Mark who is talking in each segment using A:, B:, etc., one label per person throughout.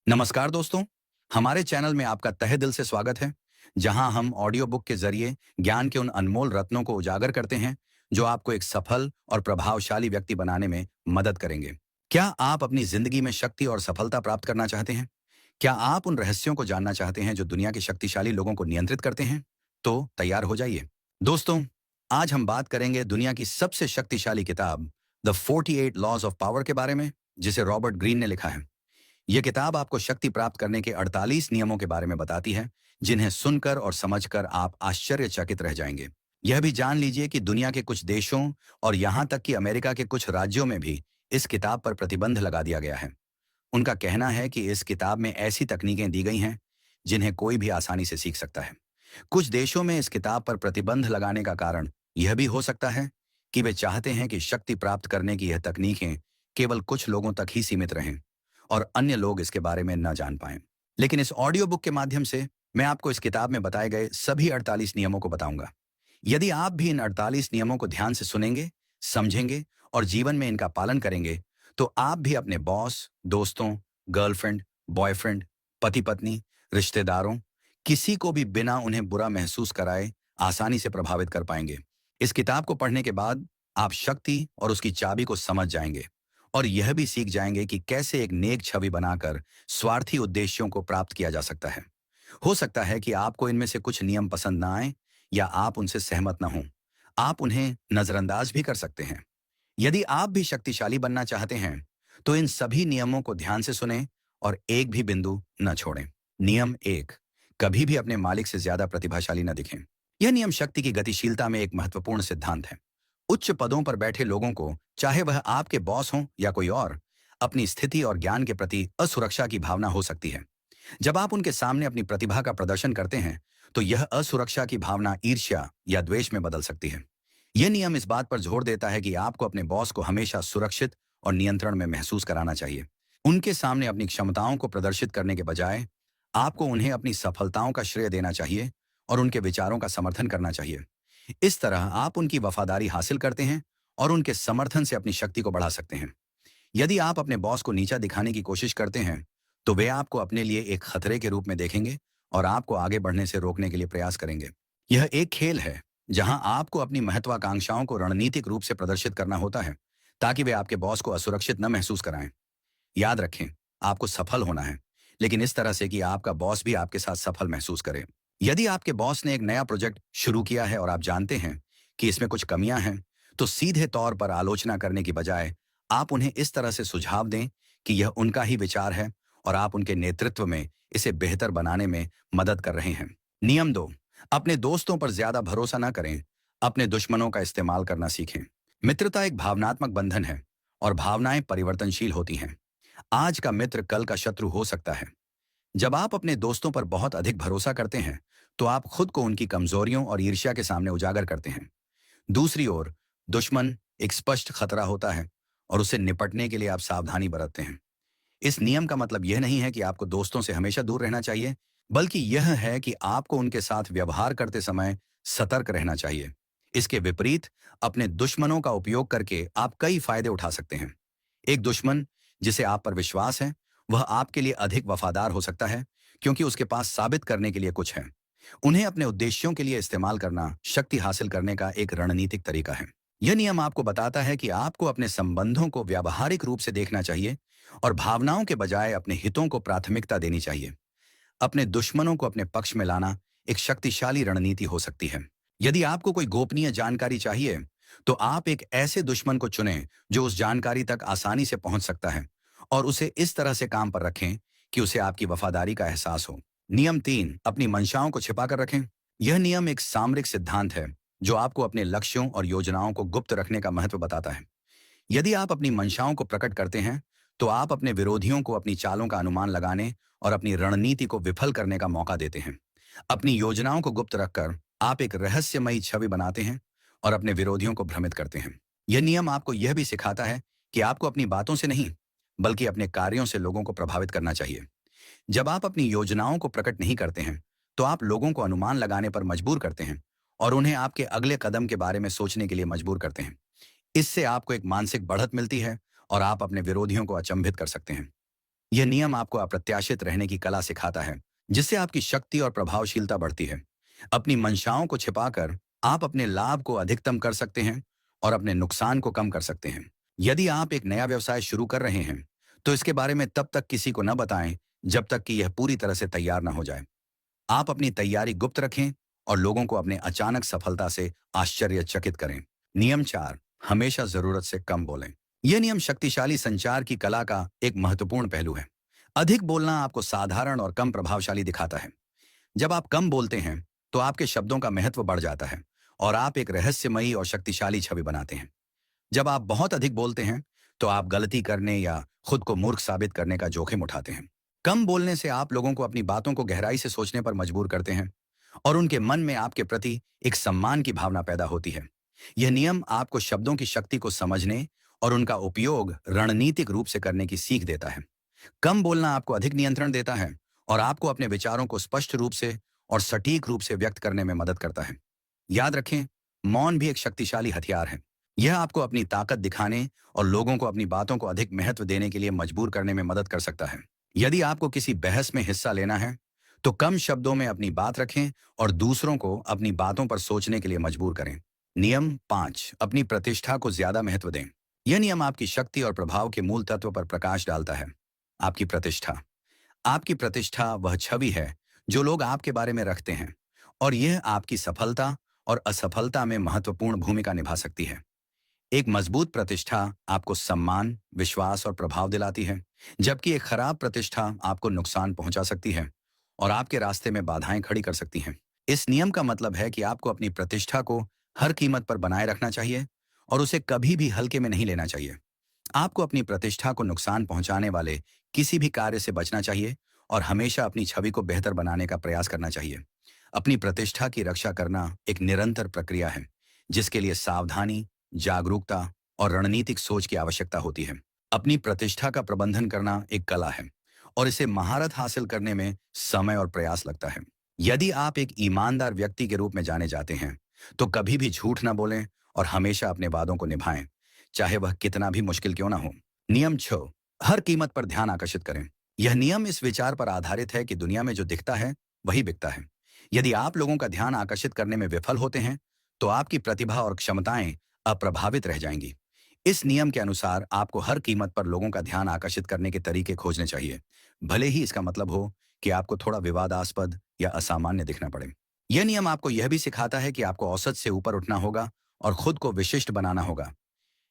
A: नमस्कार दोस्तों, हमारे चैनल में आपका तहे दिल से स्वागत है, जहां हम ऑडियो बुक के जरिए ज्ञान के उन अनमोल रत्नों को उजागर करते हैं, जो आपको एक सफल और प्रभावशाली व्यक्ति बनाने में मदद करेंगे। क्या आप अपनी जिंदगी में शक्ति और सफलता प्राप्त करना चाहते हैं? क्या आप उन रहस्यों को जानना चाहते हैं जो दुनिया के शक्तिशाली लोगों को नियंत्रित करते हैं? तो तैयार हो जाइए। दोस्तों, आज हम बात करेंगे दुनिया की सबसे शक्तिशाली किताब द 48 लॉज ऑफ पावर के बारे में, जिसे रॉबर्ट ग्रीन ने लिखा है। यह किताब आपको शक्ति प्राप्त करने के 48 नियमों के बारे में बताती है, जिन्हें सुनकर और समझकर आप आश्चर्यचकित रह जाएंगे। यह भी जान लीजिए कि दुनिया के कुछ देशों और यहां तक कि अमेरिका के कुछ राज्यों में भी इस किताब पर प्रतिबंध लगा दिया गया है। उनका कहना है कि इस किताब में ऐसी तकनीकें दी गई हैं जिन्हें कोई भी आसानी से सीख सकता है। कुछ देशों में इस किताब पर प्रतिबंध लगाने का कारण यह भी हो सकता है कि वे चाहते हैं कि शक्ति प्राप्त करने की यह तकनीकें केवल कुछ लोगों तक ही सीमित रहें और अन्य लोग इसके बारे में न जान पाएं। लेकिन इस ऑडियो बुक के माध्यम से मैं आपको इस किताब में बताए गए सभी 48 नियमों को बताऊंगा। यदि आप भी इन 48 नियमों को ध्यान से सुनेंगे, समझेंगे और जीवन में इनका पालन करेंगे, तो आप भी अपने बॉस, दोस्तों, गर्लफ्रेंड, बॉयफ्रेंड, पति-पत्नी, रिश्तेदारों, किसी को भी बिना उन्हें बुरा महसूस कराए आसानी से प्रभावित कर पाएंगे। इस किताब को पढ़ने के बाद आप शक्ति और उसकी चाबी को समझ जाएंगे और यह भी सीख जाएंगे कि कैसे एक नेक छवि बनाकर स्वार्थी उद्देश्यों को प्राप्त किया जा सकता है। हो सकता है कि आपको इनमें से कुछ नियम पसंद ना आए या आप उनसे सहमत ना हों। आप उन्हें नजरअंदाज भी कर सकते हैं। यदि आप भी शक्तिशाली बनना चाहते हैं, तो इन सभी नियमों को ध्यान से सुनें और एक भी बिंदु न छोड़ें। नियम 1, कभी भी अपने मालिक से ज्यादा प्रतिभाशाली न दिखें। यह नियम शक्ति की गतिशीलता में एक महत्वपूर्ण सिद्धांत है। उच्च पदों पर बैठे लोगों को, चाहे वह आपके बॉस हों या कोई और, अपनी स्थिति और ज्ञान के प्रति असुरक्षा की भावना हो सकती है। जब आप उनके सामने अपनी प्रतिभा का प्रदर्शन करते हैं, तो यह असुरक्षा की भावना ईर्ष्या या द्वेष में बदल सकती है। यह नियम इस बात पर जोर देता है कि आपको अपने बॉस को हमेशा सुरक्षित और नियंत्रण में महसूस कराना चाहिए। उनके सामने अपनी क्षमताओं को प्रदर्शित करने के बजाय आपको उन्हें अपनी सफलताओं का श्रेय देना चाहिए और उनके विचारों का समर्थन करना चाहिए। इस तरह आप उनकी वफादारी हासिल करते हैं और उनके समर्थन से अपनी शक्ति को बढ़ा सकते हैं। यदि आप अपने बॉस को नीचा दिखाने की कोशिश करते हैं, तो वे आपको अपने लिए एक खतरे के रूप में देखेंगे और आपको आगे बढ़ने से रोकने के लिए प्रयास करेंगे। यह एक खेल है जहां आपको अपनी महत्वाकांक्षाओं को रणनीतिक रूप से प्रदर्शित करना होता है, ताकि वे आपके बॉस को असुरक्षित न महसूस कराएं। याद रखें, आपको सफल होना है, लेकिन इस तरह से कि आपका बॉस भी आपके साथ सफल महसूस करे। यदि आपके बॉस ने एक नया प्रोजेक्ट शुरू किया है और आप जानते हैं कि इसमें कुछ कमियां हैं, तो सीधे तौर पर आलोचना करने की बजाय आप उन्हें इस तरह से सुझाव दें कि यह उनका ही विचार है और आप उनके नेतृत्व में इसे बेहतर बनाने में मदद कर रहे हैं। नियम 2, अपने दोस्तों पर ज्यादा भरोसा न करें, अपने दुश्मनों का इस्तेमाल करना सीखें। मित्रता एक भावनात्मक बंधन है और भावनाएं परिवर्तनशील होती हैं। आज का मित्र कल का शत्रु हो सकता है। जब आप अपने दोस्तों पर बहुत अधिक भरोसा करते हैं, तो आप खुद को उनकी कमजोरियों और ईर्ष्या के सामने उजागर करते हैं। दूसरी ओर, दुश्मन एक स्पष्ट खतरा होता है और उससे निपटने के लिए आप सावधानी बरतते हैं। इस नियम का मतलब यह नहीं है कि आपको दोस्तों से हमेशा दूर रहना चाहिए, बल्कि यह है कि आपको उनके साथ व्यवहार करते समय सतर्क रहना चाहिए। इसके विपरीत, अपने दुश्मनों का उपयोग करके आप कई फायदे उठा सकते हैं। एक दुश्मन जिसे आप पर विश्वास है, वह आपके लिए अधिक वफादार हो सकता है, क्योंकि उसके पास साबित करने के लिए कुछ है। उन्हें अपने उद्देश्यों के लिए इस्तेमाल करना शक्ति हासिल करने का एक रणनीतिक तरीका है। यह नियम आपको बताता है कि आपको अपने संबंधों को व्यावहारिक रूप से देखना चाहिए और भावनाओं के बजाय अपने हितों को प्राथमिकता देनी चाहिए। अपने दुश्मनों को अपने पक्ष में लाना एक शक्तिशाली रणनीति हो सकती है। यदि आपको कोई गोपनीय जानकारी चाहिए, तो आप एक ऐसे दुश्मन को चुनें जो उस जानकारी तक आसानी से पहुंच सकता है और उसे इस तरह से काम पर रखें कि उसे आपकी वफादारी का एहसास हो। नियम 3, अपनी मंशाओं को छिपा कर रखें। यह नियम एक सामरिक सिद्धांत है जो आपको अपने लक्ष्यों और योजनाओं को गुप्त रखने का महत्व बताता है। यदि आप अपनी मंशाओं को प्रकट करते हैं, तो आप अपने विरोधियों को अपनी चालों का अनुमान लगाने और अपनी रणनीति को विफल करने का मौका देते हैं। अपनी योजनाओं को गुप्त रखकर आप एक रहस्यमयी छवि बनाते हैं और अपने विरोधियों को भ्रमित करते हैं। यह नियम आपको यह भी सिखाता है कि आपको अपनी बातों से नहीं, बल्कि अपने कार्यों से लोगों को प्रभावित करना चाहिए। जब आप अपनी योजनाओं को प्रकट नहीं करते हैं, तो आप लोगों को अनुमान लगाने पर मजबूर करते हैं और उन्हें आपके अगले कदम के बारे में सोचने के लिए मजबूर करते हैं। इससे आपको एक मानसिक बढ़त मिलती है और आप अपने विरोधियों को अचंभित कर सकते हैं। यह नियम आपको अप्रत्याशित रहने की कला सिखाता है, जिससे आपकी शक्ति और प्रभावशीलता बढ़ती है। अपनी मंशाओं को छिपाकर आप अपने लाभ को अधिकतम कर सकते हैं और अपने नुकसान को कम कर सकते हैं। यदि आप एक नया व्यवसाय शुरू कर रहे हैं, तो इसके बारे में तब तक किसी को न बताएं जब तक कि यह पूरी तरह से तैयार न हो जाए। आप अपनी तैयारी गुप्त रखें और लोगों को अपने अचानक सफलता से आश्चर्यचकित करें। नियम 4, हमेशा जरूरत से कम बोलें। यह नियम शक्तिशाली संचार की कला का एक महत्वपूर्ण पहलू है। अधिक बोलना आपको साधारण और कम प्रभावशाली दिखाता है। जब आप कम बोलते हैं, तो आपके शब्दों का महत्व बढ़ जाता है और आप एक रहस्यमयी और शक्तिशाली छवि बनाते हैं। जब आप बहुत अधिक बोलते हैं, तो आप गलती करने या खुद को मूर्ख साबित करने का जोखिम उठाते हैं। कम बोलने से आप लोगों को अपनी बातों को गहराई से सोचने पर मजबूर करते हैं और उनके मन में आपके प्रति एक सम्मान की भावना पैदा होती है। यह नियम आपको शब्दों की शक्ति को समझने और उनका उपयोग रणनीतिक रूप से करने की सीख देता है। कम बोलना आपको अधिक नियंत्रण देता है और आपको अपने विचारों को स्पष्ट रूप से और सटीक रूप से व्यक्त करने में मदद करता है। याद रखें, मौन भी एक शक्तिशाली हथियार है। यह आपको अपनी ताकत दिखाने और लोगों को अपनी बातों को अधिक महत्व देने के लिए मजबूर करने में मदद कर सकता है। यदि आपको किसी बहस में हिस्सा लेना है, तो कम शब्दों में अपनी बात रखें और दूसरों को अपनी बातों पर सोचने के लिए मजबूर करें। नियम 5, अपनी प्रतिष्ठा को ज्यादा महत्व दें। यह नियम आपकी शक्ति और प्रभाव के मूल तत्व पर प्रकाश डालता है। आपकी प्रतिष्ठा। आपकी प्रतिष्ठा वह छवि है जो लोग आपके बारे में रखते हैं और यह आपकी सफलता और असफलता में महत्वपूर्ण भूमिका निभा सकती है। एक मजबूत प्रतिष्ठा आपको सम्मान, विश्वास और प्रभाव दिलाती है, जबकि एक खराब प्रतिष्ठा आपको नुकसान पहुंचा सकती है और आपके रास्ते में बाधाएं खड़ी कर सकती हैं। इस नियम का मतलब है कि आपको अपनी प्रतिष्ठा को हर कीमत पर बनाए रखना चाहिए और उसे कभी भी हल्के में नहीं लेना चाहिए। आपको अपनी प्रतिष्ठा को नुकसान पहुंचाने वाले किसी भी कार्य से बचना चाहिए और हमेशा अपनी छवि को बेहतर बनाने का प्रयास करना चाहिए। अपनी प्रतिष्ठा की रक्षा करना एक निरंतर प्रक्रिया है, जिसके लिए सावधानी, जागरूकता और रणनीतिक सोच की आवश्यकता होती है। अपनी प्रतिष्ठा का प्रबंधन करना एक कला है और इसे महारत हासिल करने में समय और प्रयास लगता है। यदि आप एक ईमानदार व्यक्ति के रूप में जाने जाते हैं, तो कभी भी झूठ ना बोलें और हमेशा अपने वादों को निभाएं, चाहे वह कितना भी मुश्किल क्यों ना हो। नियम 6, हर कीमत पर ध्यान आकर्षित करें। यह नियम इस विचार पर आधारित है कि दुनिया में जो दिखता है, वही बिकता है। यदि आप लोगों का ध्यान आकर्षित करने में विफल होते हैं, तो आपकी प्रतिभा और क्षमताएं अप्रभावित रह जाएंगी। इस नियम के अनुसार आपको हर कीमत पर लोगों का ध्यान आकर्षित करने के तरीके खोजने चाहिए, भले ही इसका मतलब हो कि आपको थोड़ा विवादास्पद या असामान्य दिखना पड़े। यह नियम आपको यह भी सिखाता है कि आपको औसत से ऊपर उठना होगा और खुद को विशिष्ट बनाना होगा।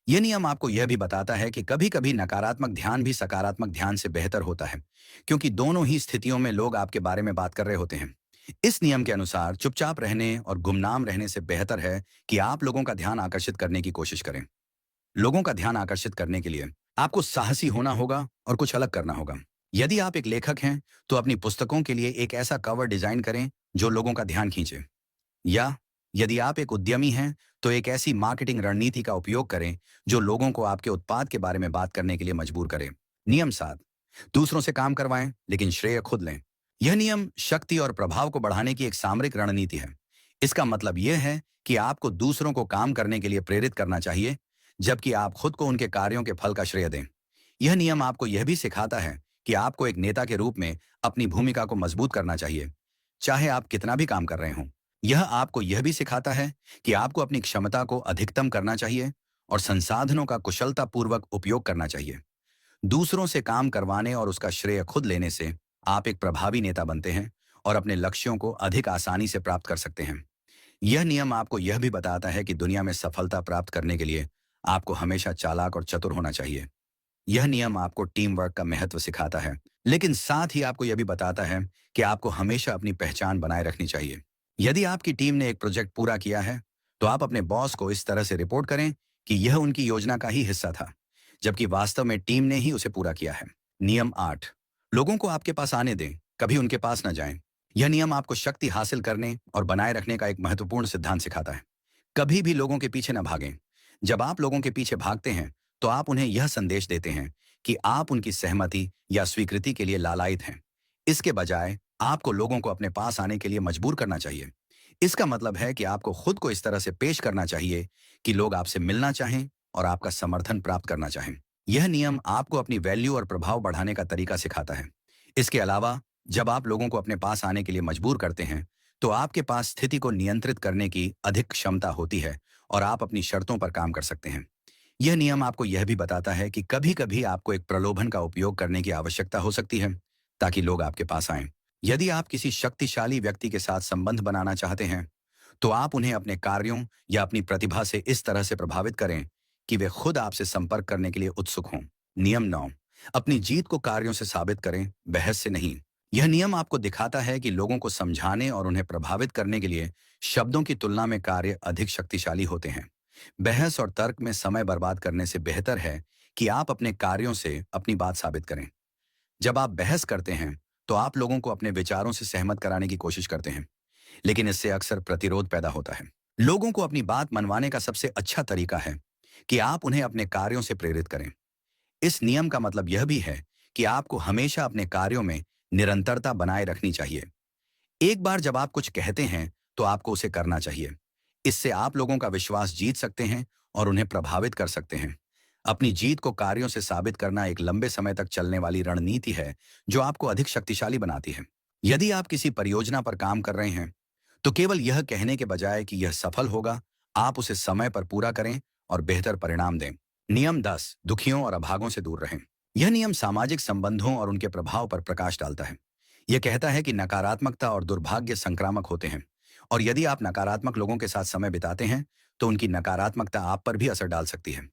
A: यह नियम आपको यह भी बताता है कि कभी-कभी नकारात्मक ध्यान भी सकारात्मक ध्यान से बेहतर होता है, क्योंकि दोनों ही स्थितियों में लोग आपके बारे में बात कर रहे होते हैं। इस नियम के अनुसार चुपचाप रहने और गुमनाम रहने से बेहतर है कि आप लोगों का ध्यान आकर्षित करने की कोशिश करें। लोगों का ध्यान आकर्षित करने के लिए आपको साहसी होना होगा और कुछ अलग करना होगा। यदि आप एक लेखक हैं, तो अपनी पुस्तकों के लिए एक ऐसा कवर डिजाइन करें जो लोगों का ध्यान खींचे। या यदि आप एक उद्यमी हैं, तो एक ऐसी मार्केटिंग रणनीति का उपयोग करें जो लोगों को आपके उत्पाद के बारे में बात करने के लिए मजबूर करे। नियम 7, दूसरों से काम करवाएं लेकिन श्रेय खुद लें। यह नियम शक्ति और प्रभाव को बढ़ाने की एक सामरिक रणनीति है। इसका मतलब यह है कि आपको दूसरों को काम करने के लिए प्रेरित करना चाहिए, जबकि आप खुद को उनके कार्यों के फल का श्रेय दें। यह नियम आपको यह भी सिखाता है कि आपको एक नेता के रूप में अपनी भूमिका को मजबूत करना चाहिए, चाहे आप कितना भी काम कर रहे हों। यह आपको यह भी सिखाता है कि आपको अपनी क्षमता को अधिकतम करना चाहिए और संसाधनों का कुशलतापूर्वक उपयोग करना चाहिए। दूसरों से काम करवाने और उसका श्रेय खुद लेने से आप एक प्रभावी नेता बनते हैं और अपने लक्ष्यों को अधिक आसानी से प्राप्त कर सकते हैं। यह नियम आपको यह भी बताता है कि दुनिया में सफलता प्राप्त करने के लिए आपको हमेशा चालाक और चतुर होना चाहिए। यह नियम आपको टीम वर्क का महत्व सिखाता है, लेकिन साथ ही आपको यह भी बताता है कि आपको हमेशा अपनी पहचान बनाए रखनी चाहिए। यदि आपकी टीम ने एक प्रोजेक्ट पूरा किया है, तो आप अपने बॉस को इस तरह से रिपोर्ट करें कि यह उनकी योजना का ही हिस्सा था, जबकि वास्तव में टीम ने ही उसे पूरा किया है। नियम 8, लोगों को आपके पास आने दें, कभी उनके पास न जाएं। यह नियम आपको शक्ति हासिल करने और बनाए रखने का एक महत्वपूर्ण सिद्धांत सिखाता है। कभी भी लोगों के पीछे न भागें। जब आप लोगों के पीछे भागते हैं, तो आप उन्हें यह संदेश देते हैं कि आप उनकी सहमति या स्वीकृति के लिए लालायित हैं। इसके बजाय आपको लोगों को अपने पास आने के लिए मजबूर करना चाहिए। इसका मतलब है कि आपको खुद को इस तरह से पेश करना चाहिए कि लोग आपसे मिलना चाहें और आपका समर्थन प्राप्त करना चाहें। यह नियम आपको अपनी वैल्यू और प्रभाव बढ़ाने का तरीका सिखाता है। इसके अलावा जब आप लोगों को अपने पास आने के लिए मजबूर करते हैं, तो आपके पास स्थिति को नियंत्रित करने की अधिक क्षमता होती है और आप अपनी शर्तों पर काम कर सकते हैं। यह नियम आपको यह भी बताता है कि कभी-कभी आपको एक प्रलोभन का उपयोग करने की आवश्यकता हो सकती है, ताकि लोग आपके पास आएं। यदि आप किसी शक्तिशाली व्यक्ति के साथ संबंध बनाना चाहते हैं, तो आप उन्हें अपने कार्यों या अपनी प्रतिभा से इस तरह से प्रभावित करें कि वे खुद आपसे संपर्क करने के लिए उत्सुक हों। नियम 9, अपनी जीत को कार्यों से साबित करें, बहस से नहीं। यह नियम आपको दिखाता है कि लोगों को समझाने और उन्हें प्रभावित करने के लिए शब्दों की तुलना में कार्य अधिक शक्तिशाली होते हैं। बहस और तर्क में समय बर्बाद करने से बेहतर है कि आप अपने कार्यों से अपनी बात साबित करें। जब आप बहस करते हैं, तो आप लोगों को अपने विचारों से सहमत कराने की कोशिश करते हैं, लेकिन इससे अक्सर प्रतिरोध पैदा होता है। लोगों को अपनी बात मनवाने का सबसे अच्छा तरीका है कि आप उन्हें अपने कार्यों से प्रेरित करें। इस नियम का मतलब यह भी है कि आपको हमेशा अपने कार्यों में निरंतरता बनाए रखनी चाहिए। एक बार जब आप कुछ कहते हैं, तो आपको उसे करना चाहिए। इससे आप लोगों का विश्वास जीत सकते हैं और उन्हें प्रभावित कर सकते हैं। अपनी जीत को कार्यों से साबित करना एक लंबे समय तक चलने वाली रणनीति है, जो आपको अधिक शक्तिशाली बनाती है। यदि आप किसी परियोजना पर काम कर रहे हैं, तो केवल यह कहने के बजाय कि यह सफल होगा, आप उसे समय पर पूरा करें और बेहतर परिणाम दें। नियम 10, दुखियों और अभागों से दूर रहें। यह नियम सामाजिक संबंधों और उनके प्रभाव पर प्रकाश डालता है। यह कहता है कि नकारात्मकता और दुर्भाग्य संक्रामक होते हैं, और यदि आप नकारात्मक लोगों के साथ समय बिताते हैं, तो उनकी नकारात्मकता आप पर भी असर डाल सकती है।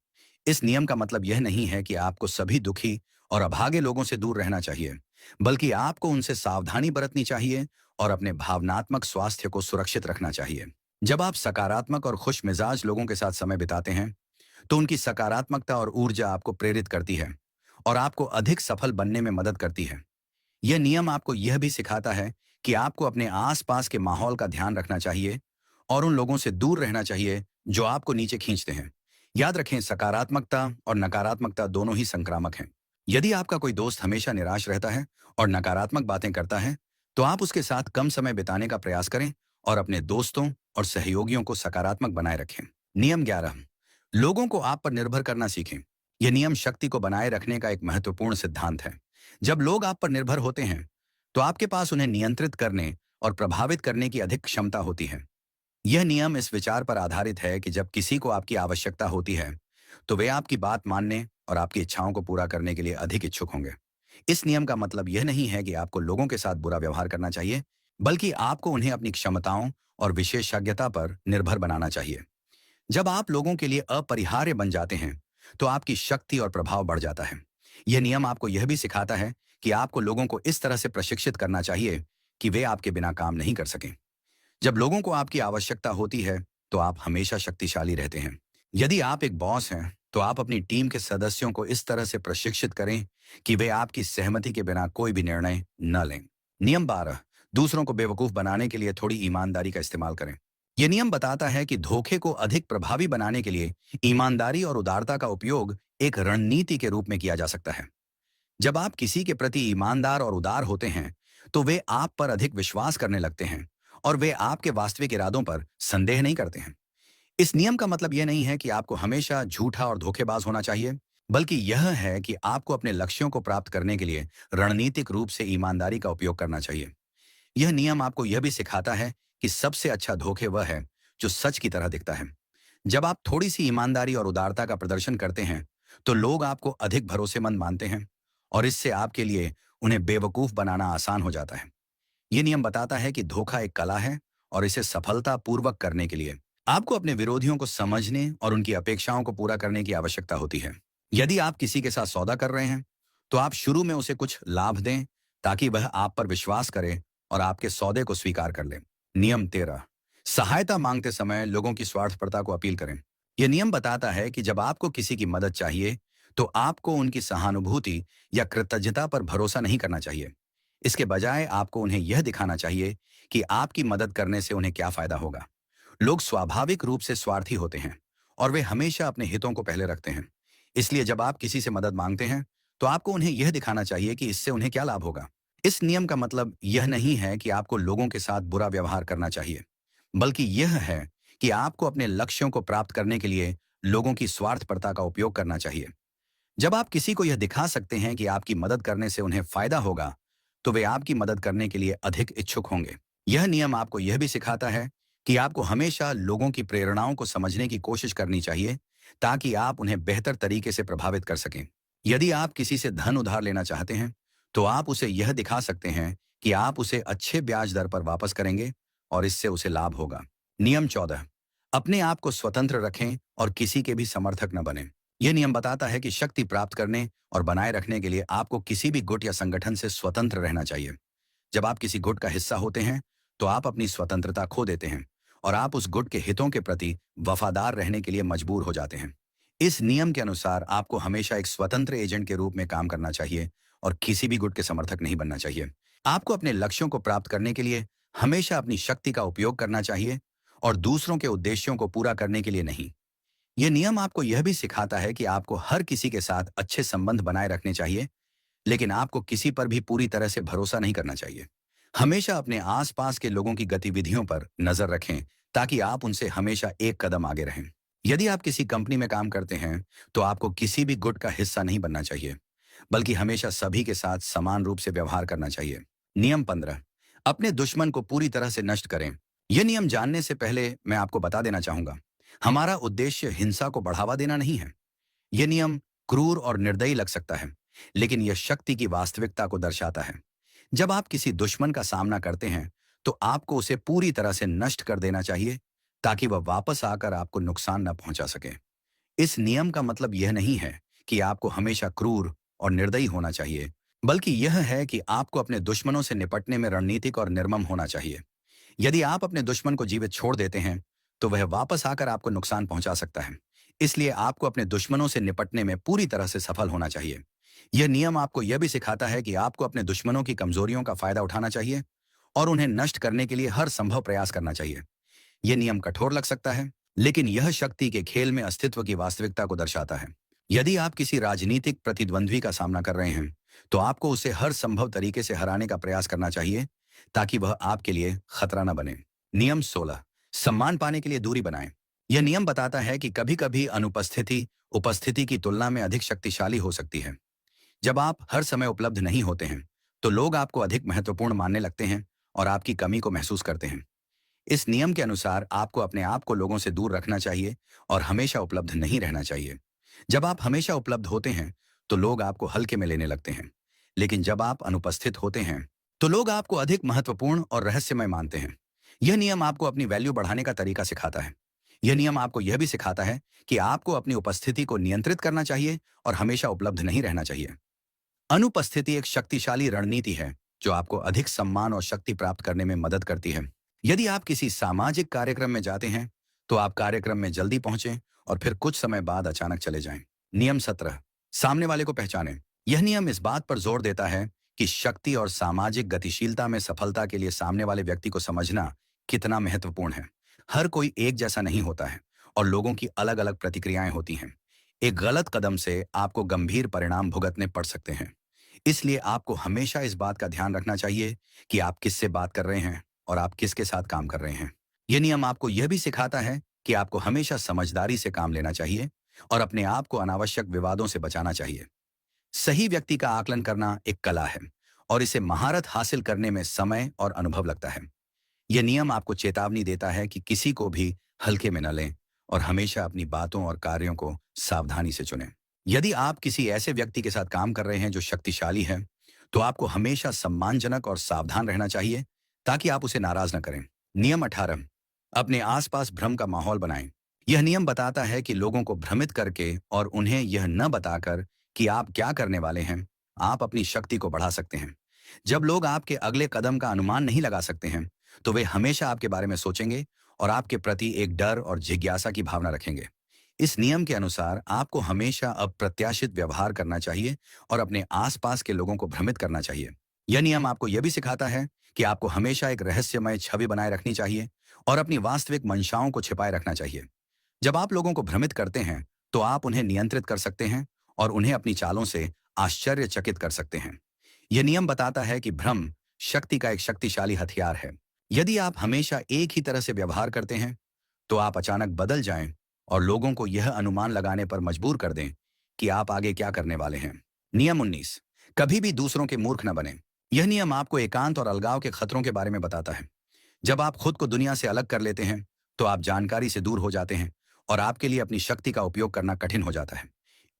A: इस नियम का मतलब यह नहीं है कि आपको सभी दुखी और अभागे लोगों से दूर रहना चाहिए, बल्कि आपको उनसे सावधानी बरतनी चाहिए और अपने भावनात्मक स्वास्थ्य को सुरक्षित रखना चाहिए। जब आप सकारात्मक और खुश मिजाज लोगों के साथ समय बिताते हैं, तो उनकी सकारात्मकता और ऊर्जा आपको प्रेरित करती है और आपको अधिक सफल बनने में मदद करती है। यह नियम आपको यह भी सिखाता है कि आपको अपने आसपास के माहौल का ध्यान रखना चाहिए और उन लोगों से दूर रहना चाहिए जो आपको नीचे खींचते हैं। याद रखें, सकारात्मकता और नकारात्मकता दोनों ही संक्रामक हैं। यदि आपका कोई दोस्त हमेशा निराश रहता है और नकारात्मक बातें करता है, तो आप उसके साथ कम समय बिताने का प्रयास करें और अपने दोस्तों और सहयोगियों को सकारात्मक बनाए रखें। नियम 11, लोगों को आप पर निर्भर करना सीखें। यह नियम शक्ति को बनाए रखने का एक महत्वपूर्ण सिद्धांत है। जब लोग आप पर निर्भर होते हैं, तो आपके पास उन्हें नियंत्रित करने और प्रभावित करने की अधिक क्षमता होती है। यह नियम इस विचार पर आधारित है कि जब किसी को आपकी आवश्यकता होती है, तो वे आपकी बात मानने और आपकी इच्छाओं को पूरा करने के लिए अधिक इच्छुक होंगे। इस नियम का मतलब यह नहीं है कि आपको लोगों के साथ बुरा व्यवहार करना चाहिए, बल्कि आपको उन्हें अपनी क्षमताओं और विशेषज्ञता पर निर्भर बनाना चाहिए। जब आप लोगों के लिए अपरिहार्य बन जाते हैं, तो आपकी शक्ति और प्रभाव बढ़ जाता है। यह नियम आपको यह भी सिखाता है कि आपको लोगों को इस तरह से प्रशिक्षित करना चाहिए कि वे आपके बिना काम नहीं कर सकें। जब लोगों को आपकी आवश्यकता होती है, तो आप हमेशा शक्तिशाली रहते हैं। यदि आप एक बॉस हैं, तो आप अपनी टीम के सदस्यों को इस तरह से प्रशिक्षित करें कि वे आपकी सहमति के बिना कोई भी निर्णय न लें। नियम 12, दूसरों को बेवकूफ बनाने के लिए थोड़ी ईमानदारी का इस्तेमाल करें। यह नियम बताता है कि धोखे को अधिक प्रभावी बनाने के लिए ईमानदारी और उदारता का उपयोग एक रणनीति के रूप में किया जा सकता है। जब आप किसी के प्रति ईमानदार और उदार होते हैं, तो वे आप पर अधिक विश्वास करने लगते हैं और वे आपके वास्तविक इरादों पर संदेह नहीं करते हैं। इस नियम का मतलब यह नहीं है कि आपको हमेशा झूठा और धोखेबाज होना चाहिए, बल्कि यह है कि आपको अपने लक्ष्यों को प्राप्त करने के लिए रणनीतिक रूप से ईमानदारी का उपयोग करना चाहिए। यह नियम आपको यह भी सिखाता है कि सबसे अच्छा धोखे वह है जो सच की तरह दिखता है। जब आप थोड़ी सी ईमानदारी और उदारता का प्रदर्शन करते हैं, तो लोग आपको अधिक भरोसेमंद मानते हैं और इससे आपके लिए उन्हें बेवकूफ बनाना आसान हो जाता है। ये नियम बताता है कि धोखा एक कला है और इसे सफलतापूर्वक करने के लिए आपको अपने विरोधियों को समझने और उनकी अपेक्षाओं को पूरा करने की आवश्यकता होती है। यदि आप किसी के साथ सौदा कर रहे हैं, तो आप शुरू में उसे कुछ लाभ दें ताकि वह आप पर विश्वास करे और आपके सौदे को स्वीकार कर ले। नियम 13, सहायता मांगते समय लोगों की स्वार्थपरता को अपील करें। यह नियम बताता है कि जब आपको किसी की मदद चाहिए, तो आपको उनकी सहानुभूति या कृतज्ञता पर भरोसा नहीं करना चाहिए। इसके बजाय आपको उन्हें यह दिखाना चाहिए कि आपकी मदद करने से उन्हें क्या फायदा होगा। लोग स्वाभाविक रूप से स्वार्थी होते हैं और वे हमेशा अपने हितों को पहले रखते हैं। इसलिए जब आप किसी से मदद मांगते हैं, तो आपको उन्हें यह दिखाना चाहिए कि इससे उन्हें क्या लाभ होगा। इस नियम का मतलब यह नहीं है कि आपको लोगों के साथ बुरा व्यवहार करना चाहिए, बल्कि यह है कि आपको अपने लक्ष्यों को प्राप्त करने के लिए लोगों की स्वार्थपरता का उपयोग करना चाहिए। जब आप किसी को यह दिखा सकते हैं कि आपकी मदद करने से उन्हें फायदा होगा, तो वे आपकी मदद करने के लिए अधिक इच्छुक होंगे। यह नियम आपको यह भी सिखाता है कि आपको हमेशा लोगों की प्रेरणाओं को समझने की कोशिश करनी चाहिए, ताकि आप उन्हें बेहतर तरीके से प्रभावित कर सकें। यदि आप किसी से धन उधार लेना चाहते हैं, तो आप उसे यह दिखा सकते हैं कि आप उसे अच्छे ब्याज दर पर वापस करेंगे और इससे उसे लाभ होगा। नियम 14, अपने आप को स्वतंत्र रखें और किसी के भी समर्थक न बने। यह नियम बताता है कि शक्ति प्राप्त करने और बनाए रखने के लिए आपको किसी भी गुट या संगठन से स्वतंत्र रहना चाहिए। जब आप किसी गुट का हिस्सा होते हैं, तो आप अपनी स्वतंत्रता खो देते हैं और आप उस गुट के हितों के प्रति वफादार रहने के लिए मजबूर हो जाते हैं। इस नियम के अनुसार आपको हमेशा एक स्वतंत्र एजेंट के रूप में काम करना चाहिए और किसी भी गुट के समर्थक नहीं बनना चाहिए। आपको अपने लक्ष्यों को प्राप्त करने के लिए हमेशा अपनी शक्ति का उपयोग करना चाहिए और दूसरों के उद्देश्यों को पूरा करने के लिए नहीं। यह नियम आपको यह भी सिखाता है कि आपको हर किसी के साथ अच्छे संबंध बनाए रखने चाहिए, लेकिन आपको किसी पर भी पूरी तरह से भरोसा नहीं करना चाहिए। हमेशा अपने आसपास के लोगों की गतिविधियों पर नजर रखें, ताकि आप उनसे हमेशा एक कदम आगे रहें। यदि आप किसी कंपनी में काम करते हैं, तो आपको किसी भी गुट का हिस्सा नहीं बनना चाहिए, बल्कि हमेशा सभी के साथ समान रूप से व्यवहार करना चाहिए। नियम 15, अपने दुश्मन को पूरी तरह से नष्ट करें। यह नियम जानने से पहले मैं आपको बता देना चाहूंगा, हमारा उद्देश्य हिंसा को बढ़ावा देना नहीं है। यह नियम क्रूर और निर्दयी लग सकता है, लेकिन यह शक्ति की वास्तविकता को दर्शाता है। जब आप किसी दुश्मन का सामना करते हैं, तो आपको उसे पूरी तरह से नष्ट कर देना चाहिए, ताकि वह वापस आकर आपको नुकसान न पहुंचा सके। इस नियम का मतलब यह नहीं है कि आपको हमेशा क्रूर और निर्दयी होना चाहिए, बल्कि यह है कि आपको अपने दुश्मनों से निपटने में रणनीतिक और निर्मम होना चाहिए। यदि आप अपने दुश्मन को जीवित छोड़ देते हैं, तो वह वापस आकर आपको नुकसान पहुंचा सकता है। इसलिए आपको अपने दुश्मनों से निपटने में पूरी तरह से सफल होना चाहिए। यह नियम आपको यह भी सिखाता है कि आपको अपने दुश्मनों की कमजोरियों का फायदा उठाना चाहिए और उन्हें नष्ट करने के लिए हर संभव प्रयास करना चाहिए। यह नियम कठोर लग सकता है, लेकिन यह शक्ति के खेल में अस्तित्व की वास्तविकता को दर्शाता है। यदि आप किसी राजनीतिक प्रतिद्वंद्वी का सामना कर रहे हैं, तो आपको उसे हर संभव तरीके से हराने का प्रयास करना चाहिए, ताकि वह आपके लिए खतरा न बने। नियम 16, सम्मान पाने के लिए दूरी बनाएं। यह नियम बताता है कि कभी-कभी अनुपस्थिति उपस्थिति की तुलना में अधिक शक्तिशाली हो सकती है। जब आप हर समय उपलब्ध नहीं होते हैं, तो लोग आपको अधिक महत्वपूर्ण मानने लगते हैं और आपकी कमी को महसूस करते हैं। इस नियम के अनुसार आपको अपने आप को लोगों से दूर रखना चाहिए और हमेशा उपलब्ध नहीं रहना चाहिए। जब आप हमेशा उपलब्ध होते हैं, तो लोग आपको हल्के में लेने लगते हैं, लेकिन जब आप अनुपस्थित होते हैं, तो लोग आपको अधिक महत्वपूर्ण और रहस्यमय मानते हैं। यह नियम आपको अपनी वैल्यू बढ़ाने का तरीका सिखाता है। यह नियम आपको यह भी सिखाता है कि आपको अपनी उपस्थिति को नियंत्रित करना चाहिए और हमेशा उपलब्ध नहीं रहना चाहिए। अनुपस्थिति एक शक्तिशाली रणनीति है, जो आपको अधिक सम्मान और शक्ति प्राप्त करने में मदद करती है। यदि आप किसी सामाजिक कार्यक्रम में जाते हैं, तो आप कार्यक्रम में जल्दी पहुंचें और फिर कुछ समय बाद अचानक चले जाएं। नियम 17, सामने वाले को पहचानें। यह नियम इस बात पर जोर देता है कि शक्ति और सामाजिक गतिशीलता में सफलता के लिए सामने वाले व्यक्ति को समझना कितना महत्वपूर्ण है। हर कोई एक जैसा नहीं होता है और लोगों की अलग अलग प्रतिक्रियाएं होती हैं। एक गलत कदम से आपको गंभीर परिणाम भुगतने पड़ सकते हैं। इसलिए आपको हमेशा इस बात का ध्यान रखना चाहिए कि आप किससे बात कर रहे हैं और आप किसके साथ काम कर रहे हैं। यह नियम आपको यह भी सिखाता है कि आपको हमेशा समझदारी से काम लेना चाहिए और अपने आप को अनावश्यक विवादों से बचाना चाहिए। सही व्यक्ति का आकलन करना एक कला है और इसे महारत हासिल करने में समय और अनुभव लगता है। यह नियम आपको चेतावनी देता है कि किसी को भी हल्के में न लें और हमेशा अपनी बातों और कार्यों को सावधानी से चुनें। यदि आप किसी ऐसे व्यक्ति के साथ काम कर रहे हैं जो शक्तिशाली है, तो आपको हमेशा सम्मानजनक और सावधान रहना चाहिए, ताकि आप उसे नाराज न करें। नियम 18, अपने आसपास भ्रम का माहौल बनाएं। यह नियम बताता है कि लोगों को भ्रमित करके और उन्हें यह न बताकर कि आप क्या करने वाले हैं, आप अपनी शक्ति को बढ़ा सकते हैं। जब लोग आपके अगले कदम का अनुमान नहीं लगा सकते हैं, तो वे हमेशा आपके बारे में सोचेंगे और आपके प्रति एक डर और जिज्ञासा की भावना रखेंगे। इस नियम के अनुसार आपको हमेशा अप्रत्याशित व्यवहार करना चाहिए और अपने आसपास के लोगों को भ्रमित करना चाहिए। यह नियम आपको यह भी सिखाता है कि आपको हमेशा एक रहस्यमय छवि बनाए रखनी चाहिए और अपनी वास्तविक मंशाओं को छिपाए रखना चाहिए। जब आप लोगों को भ्रमित करते हैं, तो आप उन्हें नियंत्रित कर सकते हैं और उन्हें अपनी चालों से आश्चर्यचकित कर सकते हैं। यह नियम बताता है कि भ्रम शक्ति का एक शक्तिशाली हथियार है। यदि आप हमेशा एक ही तरह से व्यवहार करते हैं, तो आप अचानक बदल जाएं और लोगों को यह अनुमान लगाने पर मजबूर कर दें कि आप आगे क्या करने वाले हैं। नियम 19, कभी भी दूसरों के मूर्ख न बने। यह नियम आपको एकांत और अलगाव के खतरों के बारे में बताता है। जब आप खुद को दुनिया से अलग कर लेते हैं, तो आप जानकारी से दूर हो जाते हैं और आपके लिए अपनी शक्ति का उपयोग करना कठिन हो जाता है।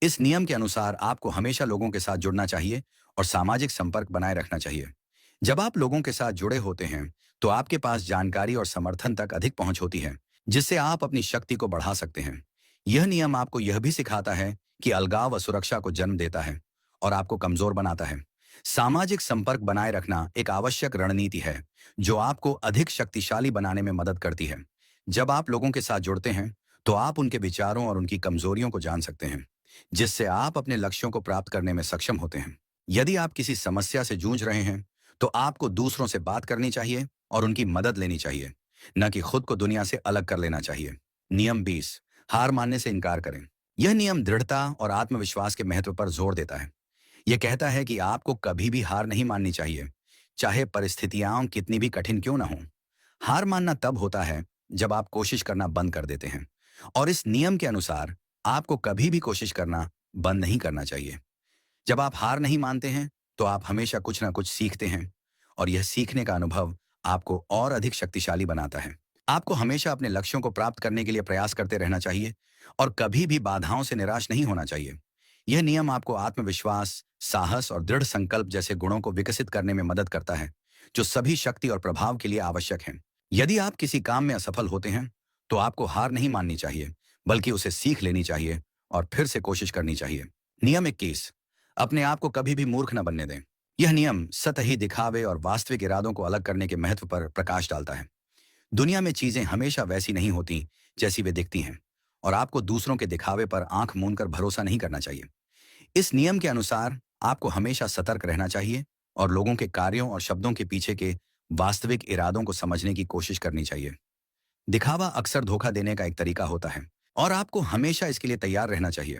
A: इस नियम के अनुसार आपको हमेशा लोगों के साथ जुड़ना चाहिए और सामाजिक संपर्क बनाए रखना चाहिए। जब आप लोगों के साथ जुड़े होते हैं, तो आपके पास जानकारी और समर्थन तक अधिक पहुंच होती है, जिससे आप अपनी शक्ति को बढ़ा सकते हैं। यह नियम आपको यह भी सिखाता है कि अलगाव असुरक्षा को जन्म देता है और आपको कमजोर बनाता है। सामाजिक संपर्क बनाए रखना एक आवश्यक रणनीति है, जो आपको अधिक शक्तिशाली बनाने में मदद करती है। जब आप लोगों के साथ जुड़ते हैं, तो आप उनके विचारों और उनकी कमजोरियों को जान सकते हैं, जिससे आप अपने लक्ष्यों को प्राप्त करने में सक्षम होते हैं। यदि आप किसी समस्या से जूझ रहे हैं, तो आपको दूसरों से बात करनी चाहिए और उनकी मदद लेनी चाहिए, न कि खुद को दुनिया से अलग कर लेना चाहिए। नियम 20, हार मानने से इनकार करें। यह नियम दृढ़ता और आत्मविश्वास के महत्व पर जोर देता है। यह कहता है कि आपको कभी भी हार नहीं माननी चाहिए, चाहे परिस्थितियां कितनी भी कठिन क्यों ना हो। हार मानना तब होता है जब आप कोशिश करना बंद कर देते हैं, और इस नियम के अनुसार आपको कभी भी कोशिश करना बंद नहीं करना चाहिए। जब आप हार नहीं मानते हैं, तो आप हमेशा कुछ ना कुछ सीखते हैं, और यह सीखने का अनुभव आपको और अधिक शक्तिशाली बनाता है। आपको हमेशा अपने लक्ष्यों को प्राप्त करने के लिए प्रयास करते रहना चाहिए और कभी भी बाधाओं से निराश नहीं होना चाहिए। यह नियम आपको आत्मविश्वास, साहस और दृढ़ संकल्प जैसे गुणों को विकसित करने में मदद करता है, जो सभी शक्ति और प्रभाव के लिए आवश्यक हैं। यदि आप किसी काम में असफल होते हैं, तो आपको हार नहीं माननी चाहिए, बल्कि उसे सीख लेनी चाहिए और फिर से कोशिश करनी चाहिए। नियम 21, अपने आप को कभी भी मूर्ख न बनने दें। यह नियम सतही दिखावे और वास्तविक इरादों को अलग करने के महत्व पर प्रकाश डालता है। दुनिया में चीजें हमेशा वैसी नहीं होती जैसी वे दिखती हैं, और आपको दूसरों के दिखावे पर आंख मूंद कर भरोसा नहीं करना चाहिए। इस नियम के अनुसार आपको हमेशा सतर्क रहना चाहिए और लोगों के कार्यों और शब्दों के पीछे के वास्तविक इरादों को समझने की कोशिश करनी चाहिए। दिखावा अक्सर धोखा देने का एक तरीका होता है, और आपको हमेशा इसके लिए तैयार रहना चाहिए।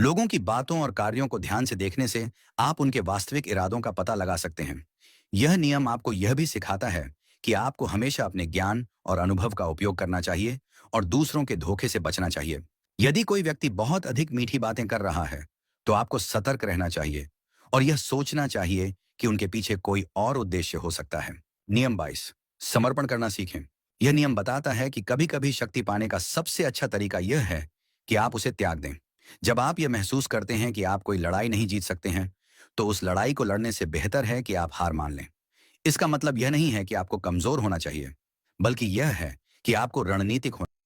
A: लोगों की बातों और कार्यों को ध्यान से देखने से आप उनके वास्तविक इरादों का पता लगा सकते हैं। यह नियम आपको यह भी सिखाता है कि आपको हमेशा अपने ज्ञान और अनुभव का उपयोग करना चाहिए और दूसरों के धोखे से बचना चाहिए। यदि कोई व्यक्ति बहुत अधिक मीठी बातें कर रहा है, तो आपको सतर्क रहना चाहिए और यह सोचना चाहिए कि उनके पीछे कोई और उद्देश्य हो सकता है। नियम 22, समर्पण करना सीखें। यह नियम बताता है कि कभी कभी शक्ति पाने का सबसे अच्छा तरीका यह है कि आप उसे त्याग दें। जब आप यह महसूस करते हैं कि आप कोई लड़ाई नहीं जीत सकते हैं, तो उस लड़ाई को लड़ने से बेहतर है कि आप हार मान लें। इसका मतलब यह नहीं है कि आपको कमजोर होना चाहिए, बल्कि यह है कि आपको रणनीतिक होना